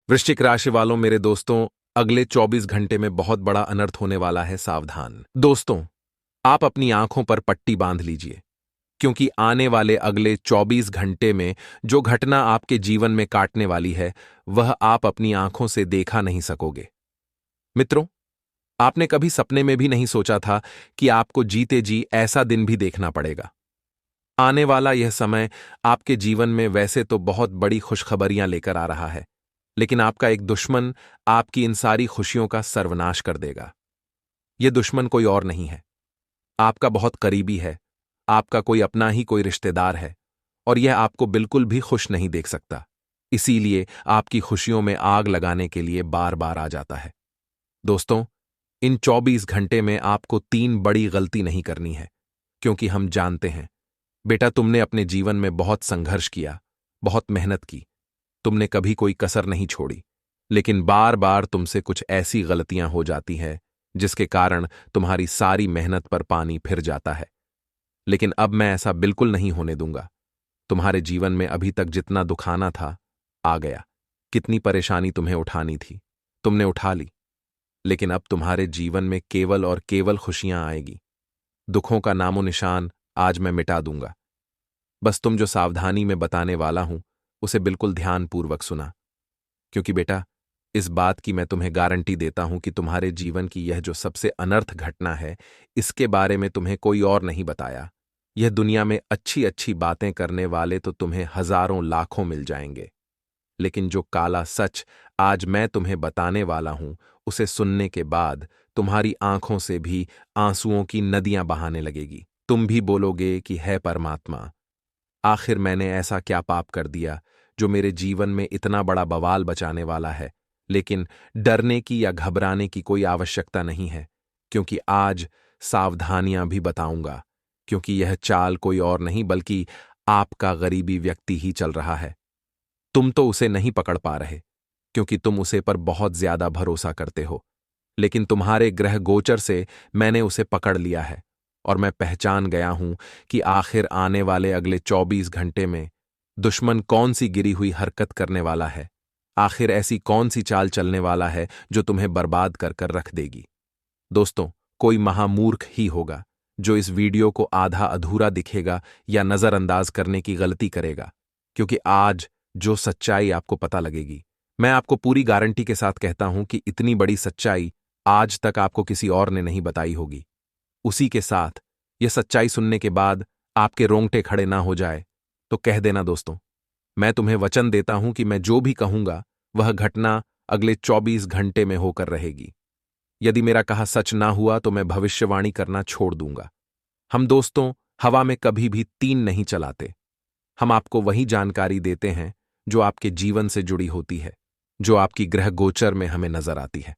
वृश्चिक राशि वालों, मेरे दोस्तों, अगले 24 घंटे में बहुत बड़ा अनर्थ होने वाला है, सावधान। दोस्तों, आप अपनी आंखों पर पट्टी बांध लीजिए, क्योंकि आने वाले अगले 24 घंटे में जो घटना आपके जीवन में काटने वाली है, वह आप अपनी आंखों से देखा नहीं सकोगे। मित्रों, आपने कभी सपने में भी नहीं सोचा था कि आपको जीते जी ऐसा दिन भी देखना पड़ेगा। आने वाला यह समय आपके जीवन में वैसे तो बहुत बड़ी खुशखबरियां लेकर आ रहा है, लेकिन आपका एक दुश्मन आपकी इन सारी खुशियों का सर्वनाश कर देगा। यह दुश्मन कोई और नहीं है, आपका बहुत करीबी है, आपका कोई अपना ही कोई रिश्तेदार है, और यह आपको बिल्कुल भी खुश नहीं देख सकता। इसीलिए आपकी खुशियों में आग लगाने के लिए बार बार आ जाता है। दोस्तों, इन 24 घंटे में आपको 3 बड़ी गलती नहीं करनी है, क्योंकि हम जानते हैं, बेटा, तुमने अपने जीवन में बहुत संघर्ष किया, बहुत मेहनत की, तुमने कभी कोई कसर नहीं छोड़ी, लेकिन बार बार तुमसे कुछ ऐसी गलतियां हो जाती हैं जिसके कारण तुम्हारी सारी मेहनत पर पानी फिर जाता है। लेकिन अब मैं ऐसा बिल्कुल नहीं होने दूंगा। तुम्हारे जीवन में अभी तक जितना दुखाना था, आ गया। कितनी परेशानी तुम्हें उठानी थी, तुमने उठा ली, लेकिन अब तुम्हारे जीवन में केवल और केवल खुशियां आएगी। दुखों का नामो निशान आज मैं मिटा दूंगा। बस तुम जो सावधानी में बताने वाला हूं, उसे बिल्कुल ध्यानपूर्वक सुना, क्योंकि बेटा, इस बात की मैं तुम्हें गारंटी देता हूं कि तुम्हारे जीवन की यह जो सबसे अनर्थ घटना है, इसके बारे में तुम्हें कोई और नहीं बताया। यह दुनिया में अच्छी अच्छी बातें करने वाले तो तुम्हें हजारों लाखों मिल जाएंगे, लेकिन जो काला सच आज मैं तुम्हें बताने वाला हूं, उसे सुनने के बाद तुम्हारी आंखों से भी आंसुओं की नदियां बहाने लगेगी। तुम भी बोलोगे कि है परमात्मा, आखिर मैंने ऐसा क्या पाप कर दिया जो मेरे जीवन में इतना बड़ा बवाल बचाने वाला है। लेकिन डरने की या घबराने की कोई आवश्यकता नहीं है, क्योंकि आज सावधानियां भी बताऊंगा, क्योंकि यह चाल कोई और नहीं बल्कि आपका गरीबी व्यक्ति ही चल रहा है। तुम तो उसे नहीं पकड़ पा रहे, क्योंकि तुम उसे पर बहुत ज्यादा भरोसा करते हो, लेकिन तुम्हारे ग्रह गोचर से मैंने उसे पकड़ लिया है, और मैं पहचान गया हूं कि आखिर आने वाले अगले 24 घंटे में दुश्मन कौन सी गिरी हुई हरकत करने वाला है। आखिर ऐसी कौन सी चाल चलने वाला है जो तुम्हें बर्बाद कर कर रख देगी। दोस्तों, कोई महामूर्ख ही होगा जो इस वीडियो को आधा अधूरा दिखेगा या नजरअंदाज करने की गलती करेगा, क्योंकि आज जो सच्चाई आपको पता लगेगी, मैं आपको पूरी गारंटी के साथ कहता हूं कि इतनी बड़ी सच्चाई आज तक आपको किसी और ने नहीं बताई होगी। उसी के साथ यह सच्चाई सुनने के बाद आपके रोंगटे खड़े ना हो जाए तो कह देना दोस्तों, मैं तुम्हें वचन देता हूं कि मैं जो भी कहूंगा वह घटना अगले 24 घंटे में होकर रहेगी। यदि मेरा कहा सच ना हुआ तो मैं भविष्यवाणी करना छोड़ दूंगा। हम दोस्तों हवा में कभी भी तीन नहीं चलाते। हम आपको वही जानकारी देते हैं जो आपके जीवन से जुड़ी होती है, जो आपकी ग्रह गोचर में हमें नजर आती है,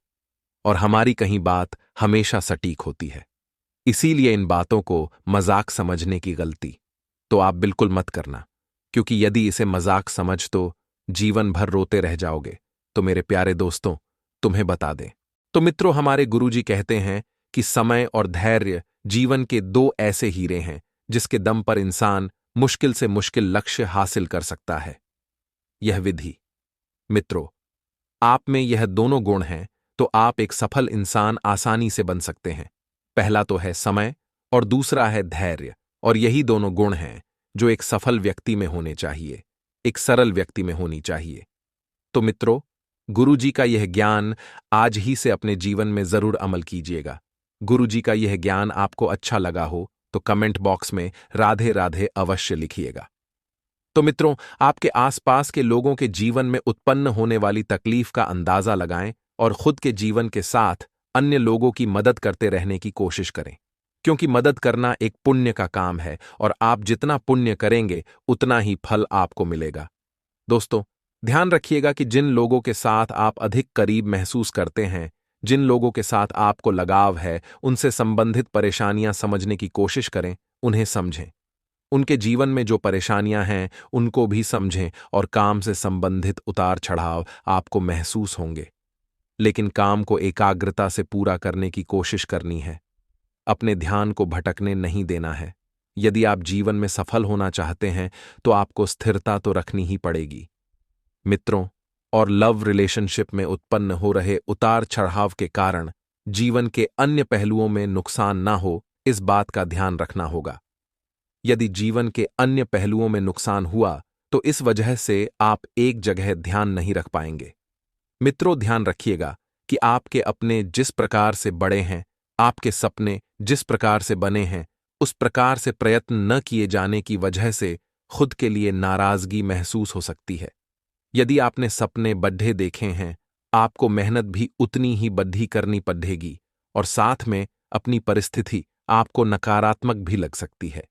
और हमारी कहीं बात हमेशा सटीक होती है। इसीलिए इन बातों को मजाक समझने की गलती तो आप बिल्कुल मत करना, क्योंकि यदि इसे मजाक समझ तो जीवन भर रोते रह जाओगे। तो मेरे प्यारे दोस्तों, तुम्हें बता दें तो मित्रों, हमारे गुरुजी कहते हैं कि समय और धैर्य जीवन के दो ऐसे हीरे हैं जिसके दम पर इंसान मुश्किल से मुश्किल लक्ष्य हासिल कर सकता है। यह विधि, मित्रों, आप में यह दोनों गुण हैं तो आप एक सफल इंसान आसानी से बन सकते हैं। पहला तो है समय और दूसरा है धैर्य, और यही दोनों गुण हैं जो एक सफल व्यक्ति में होने चाहिए, एक सरल व्यक्ति में होनी चाहिए। तो मित्रों, गुरुजी का यह ज्ञान आज ही से अपने जीवन में जरूर अमल कीजिएगा। गुरुजी का यह ज्ञान आपको अच्छा लगा हो तो कमेंट बॉक्स में राधे राधे अवश्य लिखिएगा। तो मित्रों, आपके आसपास के लोगों के जीवन में उत्पन्न होने वाली तकलीफ का अंदाजा लगाएं और खुद के जीवन के साथ अन्य लोगों की मदद करते रहने की कोशिश करें, क्योंकि मदद करना एक पुण्य का काम है, और आप जितना पुण्य करेंगे उतना ही फल आपको मिलेगा। दोस्तों, ध्यान रखिएगा कि जिन लोगों के साथ आप अधिक करीब महसूस करते हैं, जिन लोगों के साथ आपको लगाव है, उनसे संबंधित परेशानियां समझने की कोशिश करें, उन्हें समझें। उनके जीवन में जो परेशानियां हैं उनको भी समझें, और काम से संबंधित उतार चढ़ाव आपको महसूस होंगे, लेकिन काम को एकाग्रता से पूरा करने की कोशिश करनी है। अपने ध्यान को भटकने नहीं देना है। यदि आप जीवन में सफल होना चाहते हैं तो आपको स्थिरता तो रखनी ही पड़ेगी। मित्रों, और लव रिलेशनशिप में उत्पन्न हो रहे उतार चढ़ाव के कारण जीवन के अन्य पहलुओं में नुकसान ना हो, इस बात का ध्यान रखना होगा। यदि जीवन के अन्य पहलुओं में नुकसान हुआ तो इस वजह से आप एक जगह ध्यान नहीं रख पाएंगे। मित्रों, ध्यान रखिएगा कि आपके अपने जिस प्रकार से बड़े हैं, आपके सपने जिस प्रकार से बने हैं, उस प्रकार से प्रयत्न न किए जाने की वजह से खुद के लिए नाराजगी महसूस हो सकती है। यदि आपने सपने बड्ढे देखे हैं, आपको मेहनत भी उतनी ही बड्ढी करनी पड़ेगी और साथ में अपनी परिस्थिति आपको नकारात्मक भी लग सकती है।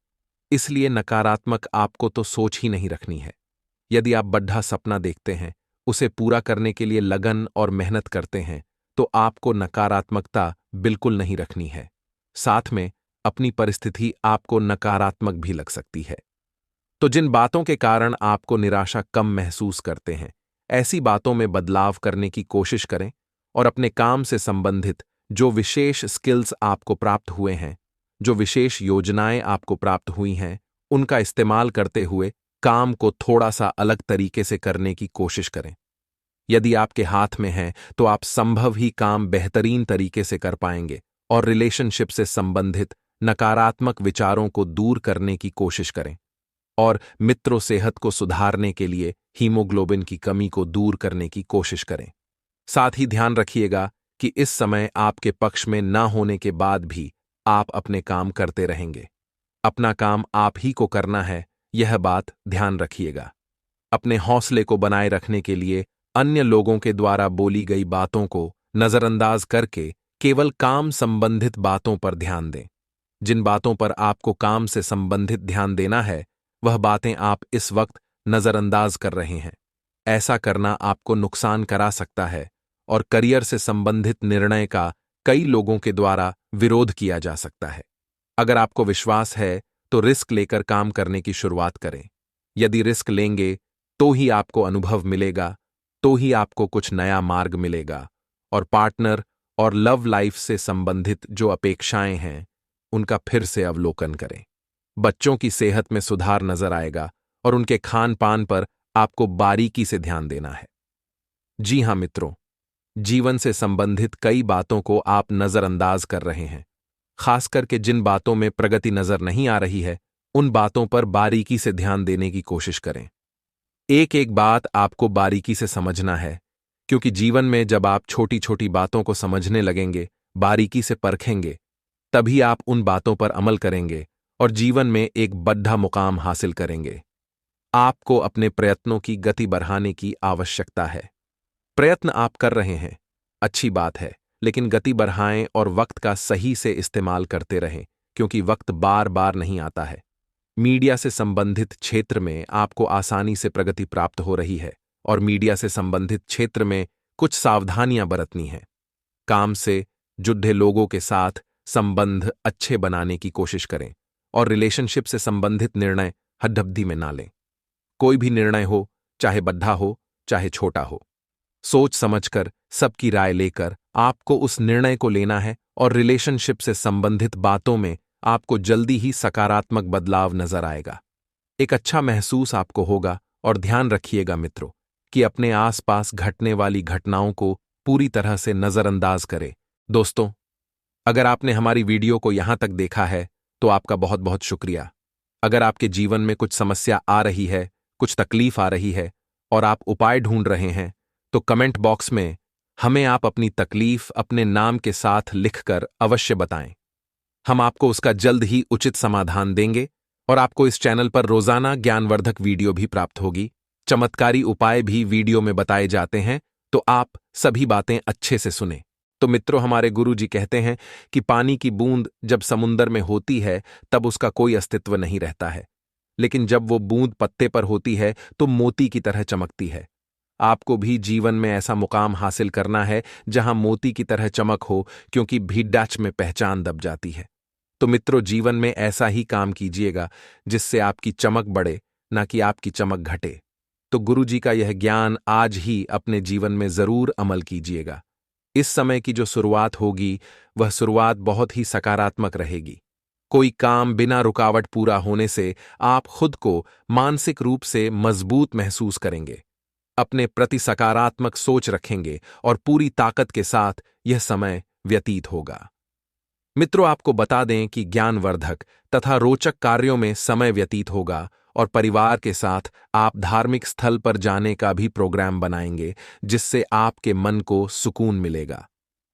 इसलिए नकारात्मक आपको तो सोच ही नहीं रखनी है। यदि आप बड्ढा सपना देखते हैं, उसे पूरा करने के लिए लगन और मेहनत करते हैं, तो आपको नकारात्मकता बिल्कुल नहीं रखनी है। साथ में अपनी परिस्थिति आपको नकारात्मक भी लग सकती है। तो जिन बातों के कारण आपको निराशा कम महसूस करते हैं, ऐसी बातों में बदलाव करने की कोशिश करें और अपने काम से संबंधित जो विशेष स्किल्स आपको प्राप्त हुए हैं, जो विशेष योजनाएं आपको प्राप्त हुई हैं, उनका इस्तेमाल करते हुए काम को थोड़ा सा अलग तरीके से करने की कोशिश करें। यदि आपके हाथ में है तो आप संभव ही काम बेहतरीन तरीके से कर पाएंगे और रिलेशनशिप से संबंधित नकारात्मक विचारों को दूर करने की कोशिश करें और मित्रों सेहत को सुधारने के लिए हीमोग्लोबिन की कमी को दूर करने की कोशिश करें। साथ ही ध्यान रखिएगा कि इस समय आपके पक्ष में ना होने के बाद भी आप अपने काम करते रहेंगे। अपना काम आप ही को करना है, यह बात ध्यान रखिएगा। अपने हौसले को बनाए रखने के लिए अन्य लोगों के द्वारा बोली गई बातों को नजरअंदाज करके केवल काम संबंधित बातों पर ध्यान दें। जिन बातों पर आपको काम से संबंधित ध्यान देना है, वह बातें आप इस वक्त नजरअंदाज कर रहे हैं। ऐसा करना आपको नुकसान करा सकता है और करियर से संबंधित निर्णय का कई लोगों के द्वारा विरोध किया जा सकता है। अगर आपको विश्वास है तो रिस्क लेकर काम करने की शुरुआत करें। यदि रिस्क लेंगे तो ही आपको अनुभव मिलेगा, तो ही आपको कुछ नया मार्ग मिलेगा और पार्टनर और लव लाइफ से संबंधित जो अपेक्षाएं हैं, उनका फिर से अवलोकन करें। बच्चों की सेहत में सुधार नजर आएगा और उनके खान पान पर आपको बारीकी से ध्यान देना है। जी हां मित्रों, जीवन से संबंधित कई बातों को आप नजरअंदाज कर रहे हैं। खास करके जिन बातों में प्रगति नजर नहीं आ रही है, उन बातों पर बारीकी से ध्यान देने की कोशिश करें। एक एक बात आपको बारीकी से समझना है, क्योंकि जीवन में जब आप छोटी छोटी बातों को समझने लगेंगे, बारीकी से परखेंगे, तभी आप उन बातों पर अमल करेंगे और जीवन में एक बड़ा मुकाम हासिल करेंगे। आपको अपने प्रयत्नों की गति बढ़ाने की आवश्यकता है। प्रयत्न आप कर रहे हैं, अच्छी बात है, लेकिन गति बढ़ाएं और वक्त का सही से इस्तेमाल करते रहें, क्योंकि वक्त बार बार नहीं आता है। मीडिया से संबंधित क्षेत्र में आपको आसानी से प्रगति प्राप्त हो रही है और मीडिया से संबंधित क्षेत्र में कुछ सावधानियां बरतनी हैं। काम से जुड़े लोगों के साथ संबंध अच्छे बनाने की कोशिश करें और रिलेशनशिप से संबंधित निर्णय हड्डबड्डी में ना लें। कोई भी निर्णय हो, चाहे बड़ा हो चाहे छोटा हो, सोच समझकर सबकी राय लेकर आपको उस निर्णय को लेना है और रिलेशनशिप से संबंधित बातों में आपको जल्दी ही सकारात्मक बदलाव नजर आएगा। एक अच्छा महसूस आपको होगा और ध्यान रखिएगा मित्रों कि अपने आसपास घटने वाली घटनाओं को पूरी तरह से नजरअंदाज करें। दोस्तों, अगर आपने हमारी वीडियो को यहां तक देखा है तो आपका बहुत बहुत शुक्रिया। अगर आपके जीवन में कुछ समस्या आ रही है, कुछ तकलीफ आ रही है और आप उपाय ढूंढ रहे हैं, तो कमेंट बॉक्स में हमें आप अपनी तकलीफ अपने नाम के साथ लिखकर अवश्य बताएं। हम आपको उसका जल्द ही उचित समाधान देंगे और आपको इस चैनल पर रोजाना ज्ञानवर्धक वीडियो भी प्राप्त होगी। चमत्कारी उपाय भी वीडियो में बताए जाते हैं, तो आप सभी बातें अच्छे से सुने। तो मित्रों, हमारे गुरुजी कहते हैं कि पानी की बूंद जब समुंदर में होती है तब उसका कोई अस्तित्व नहीं रहता है, लेकिन जब वो बूंद पत्ते पर होती है तो मोती की तरह चमकती है। आपको भी जीवन में ऐसा मुकाम हासिल करना है जहां मोती की तरह चमक हो, क्योंकि भीड़ में पहचान दब जाती है। तो मित्रों, जीवन में ऐसा ही काम कीजिएगा जिससे आपकी चमक बढ़े, ना कि आपकी चमक घटे। तो गुरुजी का यह ज्ञान आज ही अपने जीवन में जरूर अमल कीजिएगा। इस समय की जो शुरुआत होगी वह शुरुआत बहुत ही सकारात्मक रहेगी। कोई काम बिना रुकावट पूरा होने से आप खुद को मानसिक रूप से मजबूत महसूस करेंगे। अपने प्रति सकारात्मक सोच रखेंगे और पूरी ताकत के साथ यह समय व्यतीत होगा। मित्रों, आपको बता दें कि ज्ञानवर्धक तथा रोचक कार्यों में समय व्यतीत होगा और परिवार के साथ आप धार्मिक स्थल पर जाने का भी प्रोग्राम बनाएंगे, जिससे आपके मन को सुकून मिलेगा।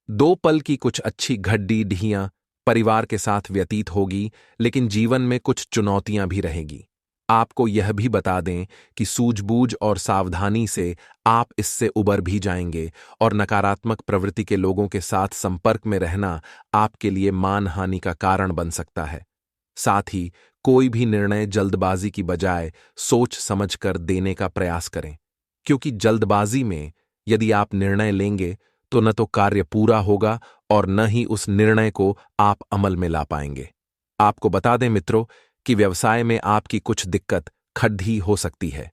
2 पल की कुछ अच्छी गड्डी-ढियां परिवार के साथ व्यतीत होगी, लेकिन जीवन में कुछ चुनौतियां भी रहेगी। आपको यह भी बता दें कि सूझबूझ और सावधानी से आप इससे उबर भी जाएंगे और नकारात्मक प्रवृत्ति के लोगों के साथ संपर्क में रहना आपके लिए मानहानि का कारण बन सकता है। साथ ही कोई भी निर्णय जल्दबाजी की बजाय सोच समझकर देने का प्रयास करें, क्योंकि जल्दबाजी में यदि आप निर्णय लेंगे तो न तो कार्य पूरा होगा और न ही उस निर्णय को आप अमल में ला पाएंगे। आपको बता दें मित्रों कि व्यवसाय में आपकी कुछ दिक्कत खड्डी हो सकती है।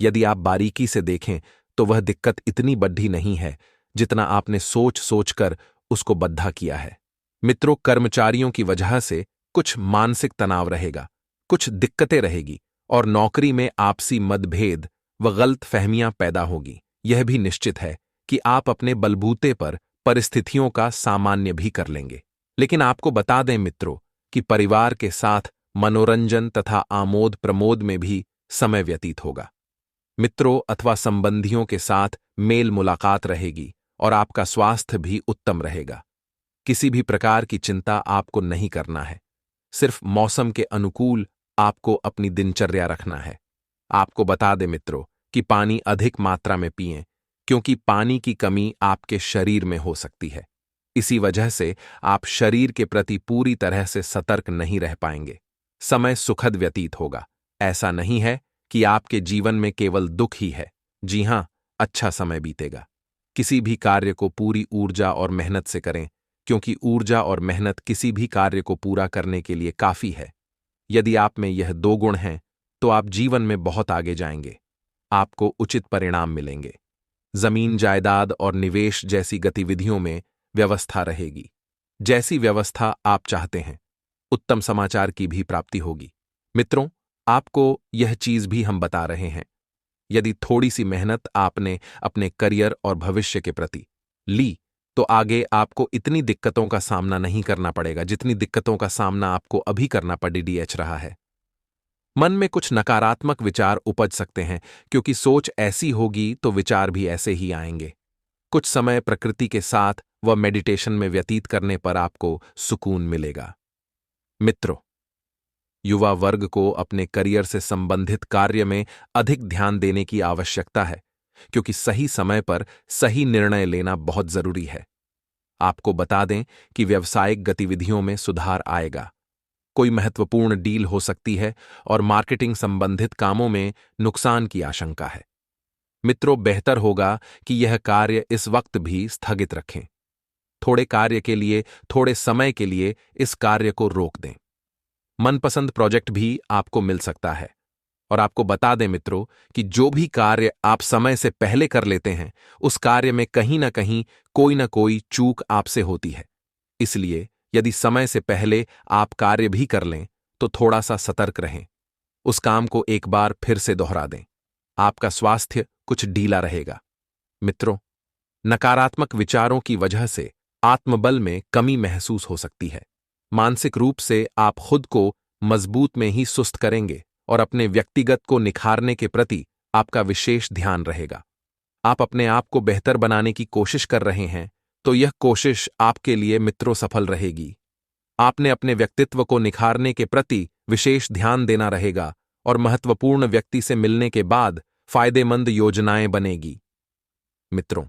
यदि आप बारीकी से देखें तो वह दिक्कत इतनी बड्ढी नहीं है जितना आपने सोच सोचकर उसको बद्धा किया है। मित्रों, कर्मचारियों की वजह से कुछ मानसिक तनाव रहेगा, कुछ दिक्कतें रहेगी और नौकरी में आपसी मतभेद व गलत फहमियां पैदा होगी। यह भी निश्चित है कि आप अपने बलबूते पर परिस्थितियों का सामान्य भी कर लेंगे। लेकिन आपको बता दें मित्रों कि परिवार के साथ मनोरंजन तथा आमोद प्रमोद में भी समय व्यतीत होगा। मित्रों अथवा संबंधियों के साथ मेल मुलाकात रहेगी और आपका स्वास्थ्य भी उत्तम रहेगा। किसी भी प्रकार की चिंता आपको नहीं करना है, सिर्फ मौसम के अनुकूल आपको अपनी दिनचर्या रखना है। आपको बता दें मित्रों कि पानी अधिक मात्रा में पिएं, क्योंकि पानी की कमी आपके शरीर में हो सकती है। इसी वजह से आप शरीर के प्रति पूरी तरह से सतर्क नहीं रह पाएंगे। समय सुखद व्यतीत होगा। ऐसा नहीं है कि आपके जीवन में केवल दुख ही है। जी हां, अच्छा समय बीतेगा। किसी भी कार्य को पूरी ऊर्जा और मेहनत से करें, क्योंकि ऊर्जा और मेहनत किसी भी कार्य को पूरा करने के लिए काफी है। यदि आप में यह 2 गुण हैं तो आप जीवन में बहुत आगे जाएंगे। आपको उचित परिणाम मिलेंगे। जमीन जायदाद और निवेश जैसी गतिविधियों में व्यवस्था रहेगी। जैसी व्यवस्था आप चाहते हैं, उत्तम समाचार की भी प्राप्ति होगी। मित्रों, आपको यह चीज भी हम बता रहे हैं, यदि थोड़ी सी मेहनत आपने अपने करियर और भविष्य के प्रति ली तो आगे आपको इतनी दिक्कतों का सामना नहीं करना पड़ेगा जितनी दिक्कतों का सामना आपको अभी करना पड़ रहा है। मन में कुछ नकारात्मक विचार उपज सकते हैं, क्योंकि सोच ऐसी होगी तो विचार भी ऐसे ही आएंगे। कुछ समय प्रकृति के साथ व मेडिटेशन में व्यतीत करने पर आपको सुकून मिलेगा। मित्रों, युवा वर्ग को अपने करियर से संबंधित कार्य में अधिक ध्यान देने की आवश्यकता है, क्योंकि सही समय पर सही निर्णय लेना बहुत जरूरी है। आपको बता दें कि व्यावसायिक गतिविधियों में सुधार आएगा। कोई महत्वपूर्ण डील हो सकती है और मार्केटिंग संबंधित कामों में नुकसान की आशंका है। मित्रों, बेहतर होगा कि यह कार्य इस वक्त भी स्थगित रखें। थोड़े कार्य के लिए, थोड़े समय के लिए इस कार्य को रोक दें। मनपसंद प्रोजेक्ट भी आपको मिल सकता है। और आपको बता दें मित्रों कि जो भी कार्य आप समय से पहले कर लेते हैं, उस कार्य में कहीं ना कोई चूक आपसे होती है। इसलिए यदि समय से पहले आप कार्य भी कर लें तो थोड़ा सा सतर्क रहें। उस काम को एक बार फिर से दोहरा दें। आपका स्वास्थ्य कुछ ढीला रहेगा। मित्रों, नकारात्मक विचारों की वजह से आत्मबल में कमी महसूस हो सकती है। मानसिक रूप से आप खुद को मजबूत में ही सुस्त करेंगे और अपने व्यक्तिगत को निखारने के प्रति आपका विशेष ध्यान रहेगा। आप अपने आप को बेहतर बनाने की कोशिश कर रहे हैं तो यह कोशिश आपके लिए मित्रों सफल रहेगी। आपने अपने व्यक्तित्व को निखारने के प्रति विशेष ध्यान देना रहेगा और महत्वपूर्ण व्यक्ति से मिलने के बाद फायदेमंद योजनाएं बनेगी। मित्रों,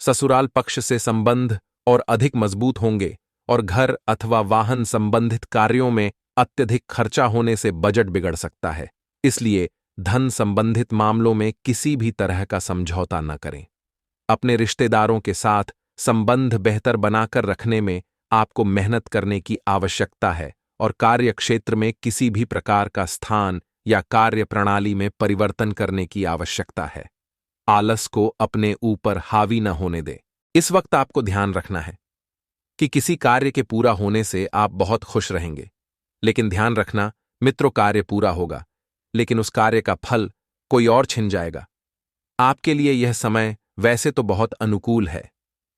ससुराल पक्ष से संबंध और अधिक मजबूत होंगे और घर अथवा वाहन संबंधित कार्यों में अत्यधिक खर्चा होने से बजट बिगड़ सकता है। इसलिए धन संबंधित मामलों में किसी भी तरह का समझौता न करें। अपने रिश्तेदारों के साथ संबंध बेहतर बनाकर रखने में आपको मेहनत करने की आवश्यकता है और कार्य क्षेत्र में किसी भी प्रकार का स्थान या कार्य प्रणाली में परिवर्तन करने की आवश्यकता है। आलस को अपने ऊपर हावी न होने दें। इस वक्त आपको ध्यान रखना है कि किसी कार्य के पूरा होने से आप बहुत खुश रहेंगे, लेकिन ध्यान रखना मित्रों, कार्य पूरा होगा लेकिन उस कार्य का फल कोई और छिन जाएगा। आपके लिए यह समय वैसे तो बहुत अनुकूल है।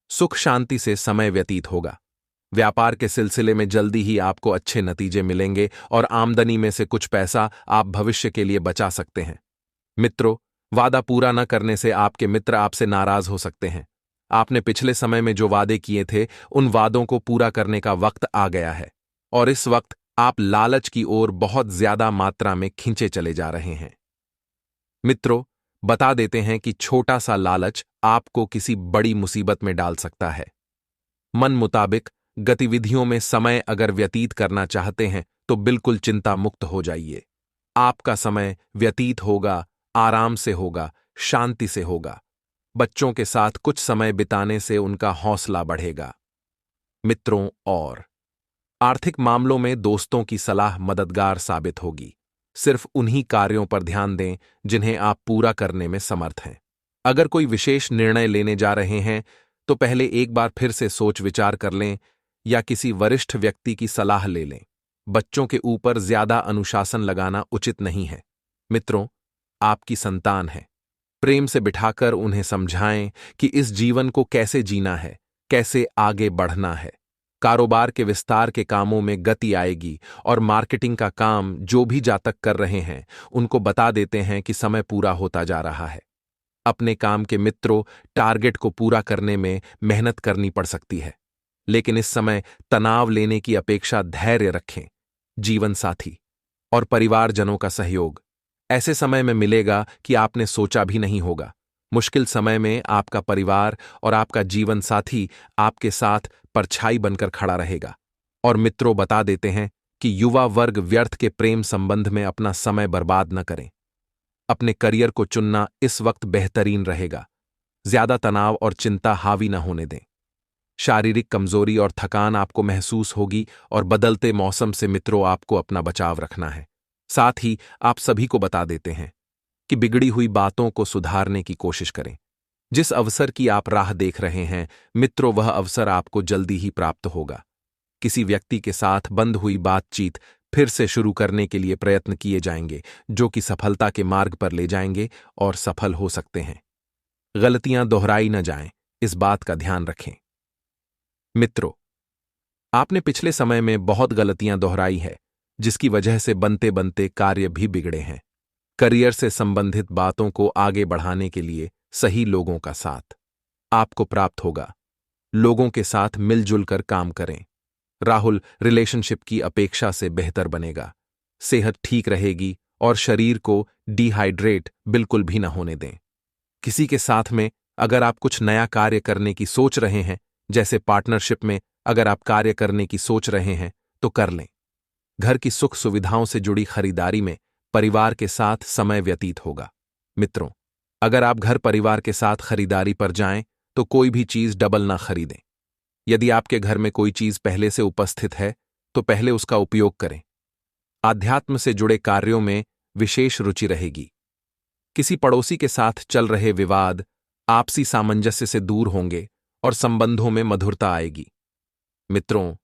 सुख शांति से समय व्यतीत होगा। व्यापार के सिलसिले में जल्दी ही आपको अच्छे नतीजे मिलेंगे और आमदनी में से कुछ पैसा आप भविष्य के लिए बचा सकते हैं। मित्रों, वादा पूरा न करने से आपके मित्र आपसे नाराज हो सकते हैं। आपने पिछले समय में जो वादे किए थे, उन वादों को पूरा करने का वक्त आ गया है और इस वक्त आप लालच की ओर बहुत ज्यादा मात्रा में खींचे चले जा रहे हैं। मित्रों, बता देते हैं कि छोटा सा लालच आपको किसी बड़ी मुसीबत में डाल सकता है। मन मुताबिक गतिविधियों में समय अगर व्यतीत करना चाहते हैं तो बिल्कुल चिंता मुक्त हो जाइए। आपका समय व्यतीत होगा, आराम से होगा, शांति से होगा। बच्चों के साथ कुछ समय बिताने से उनका हौसला बढ़ेगा। मित्रों और आर्थिक मामलों में दोस्तों की सलाह मददगार साबित होगी। सिर्फ उन्हीं कार्यों पर ध्यान दें जिन्हें आप पूरा करने में समर्थ हैं। अगर कोई विशेष निर्णय लेने जा रहे हैं तो पहले एक बार फिर से सोच विचार कर लें या किसी वरिष्ठ व्यक्ति की सलाह ले लें। बच्चों के ऊपर ज्यादा अनुशासन लगाना उचित नहीं है। मित्रों, आपकी संतान है। प्रेम से बिठाकर उन्हें समझाएं कि इस जीवन को कैसे जीना है, कैसे आगे बढ़ना है। कारोबार के विस्तार के कामों में गति आएगी और मार्केटिंग का काम जो भी जातक कर रहे हैं उनको बता देते हैं कि समय पूरा होता जा रहा है। अपने काम के मित्रों, टारगेट को पूरा करने में मेहनत करनी पड़ सकती है, लेकिन इस समय तनाव लेने की अपेक्षा धैर्य रखें। जीवन साथी और परिवारजनों का सहयोग ऐसे समय में मिलेगा कि आपने सोचा भी नहीं होगा। मुश्किल समय में आपका परिवार और आपका जीवन साथी आपके साथ परछाई बनकर खड़ा रहेगा। और मित्रों, बता देते हैं कि युवा वर्ग व्यर्थ के प्रेम संबंध में अपना समय बर्बाद न करें। अपने करियर को चुनना इस वक्त बेहतरीन रहेगा। ज्यादा तनाव और चिंता हावी न होने दें। शारीरिक कमजोरी और थकान आपको महसूस होगी और बदलते मौसम से मित्रों आपको अपना बचाव रखना है। साथ ही आप सभी को बता देते हैं कि बिगड़ी हुई बातों को सुधारने की कोशिश करें। जिस अवसर की आप राह देख रहे हैं मित्रों, वह अवसर आपको जल्दी ही प्राप्त होगा। किसी व्यक्ति के साथ बंद हुई बातचीत फिर से शुरू करने के लिए प्रयत्न किए जाएंगे, जो कि सफलता के मार्ग पर ले जाएंगे और सफल हो सकते हैं। गलतियां दोहराई न जाएं, इस बात का ध्यान रखें। मित्रों, आपने पिछले समय में बहुत गलतियां दोहराई है, जिसकी वजह से बनते बनते कार्य भी बिगड़े हैं। करियर से संबंधित बातों को आगे बढ़ाने के लिए सही लोगों का साथ आपको प्राप्त होगा। लोगों के साथ मिलजुल कर काम करें। राहुल रिलेशनशिप की अपेक्षा से बेहतर बनेगा। सेहत ठीक रहेगी और शरीर को डिहाइड्रेट बिल्कुल भी न होने दें। किसी के साथ में अगर आप कुछ नया कार्य करने की सोच रहे हैं, जैसे पार्टनरशिप में अगर आप कार्य करने की सोच रहे हैं तो कर लें। घर की सुख सुविधाओं से जुड़ी खरीदारी में परिवार के साथ समय व्यतीत होगा। मित्रों, अगर आप घर परिवार के साथ खरीदारी पर जाएं तो कोई भी चीज डबल ना खरीदें। यदि आपके घर में कोई चीज पहले से उपस्थित है तो पहले उसका उपयोग करें। आध्यात्म से जुड़े कार्यों में विशेष रुचि रहेगी। किसी पड़ोसी के साथ चल रहे विवाद आपसी सामंजस्य से दूर होंगे और संबंधों में मधुरता आएगी। मित्रों,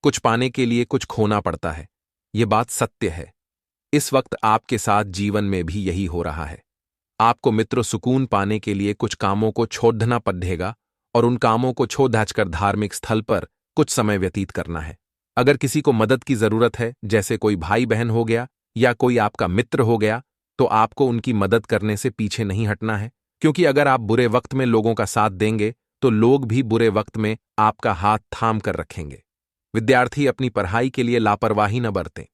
कुछ पाने के लिए कुछ खोना पड़ता है, यह बात सत्य है। इस वक्त आपके साथ जीवन में भी यही हो रहा है। आपको मित्रों सुकून पाने के लिए कुछ कामों को छोड़ना पड़ेगा और उन कामों को छोड़-कर धार्मिक स्थल पर कुछ समय व्यतीत करना है। अगर किसी को मदद की जरूरत है, जैसे कोई भाई बहन हो गया या कोई आपका मित्र हो गया, तो आपको उनकी मदद करने से पीछे नहीं हटना है, क्योंकि अगर आप बुरे वक्त में लोगों का साथ देंगे तो लोग भी बुरे वक्त में आपका हाथ थाम कर रखेंगे। विद्यार्थी अपनी पढ़ाई के लिए लापरवाही न बरतें।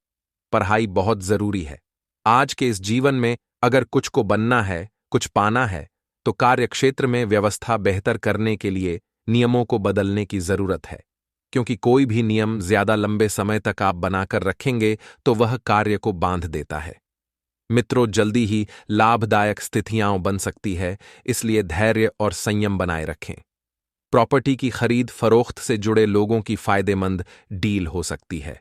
पढ़ाई बहुत जरूरी है। आज के इस जीवन में अगर कुछ को बनना है, कुछ पाना है, तो कार्यक्षेत्र में व्यवस्था बेहतर करने के लिए नियमों को बदलने की जरूरत है, क्योंकि कोई भी नियम ज्यादा लंबे समय तक आप बनाकर रखेंगे तो वह कार्य को बांध देता है। मित्रों, जल्दी ही लाभदायक स्थितियां बन सकती है, इसलिए धैर्य और संयम बनाए रखें। प्रॉपर्टी की खरीद फरोख्त से जुड़े लोगों की फायदेमंद डील हो सकती है।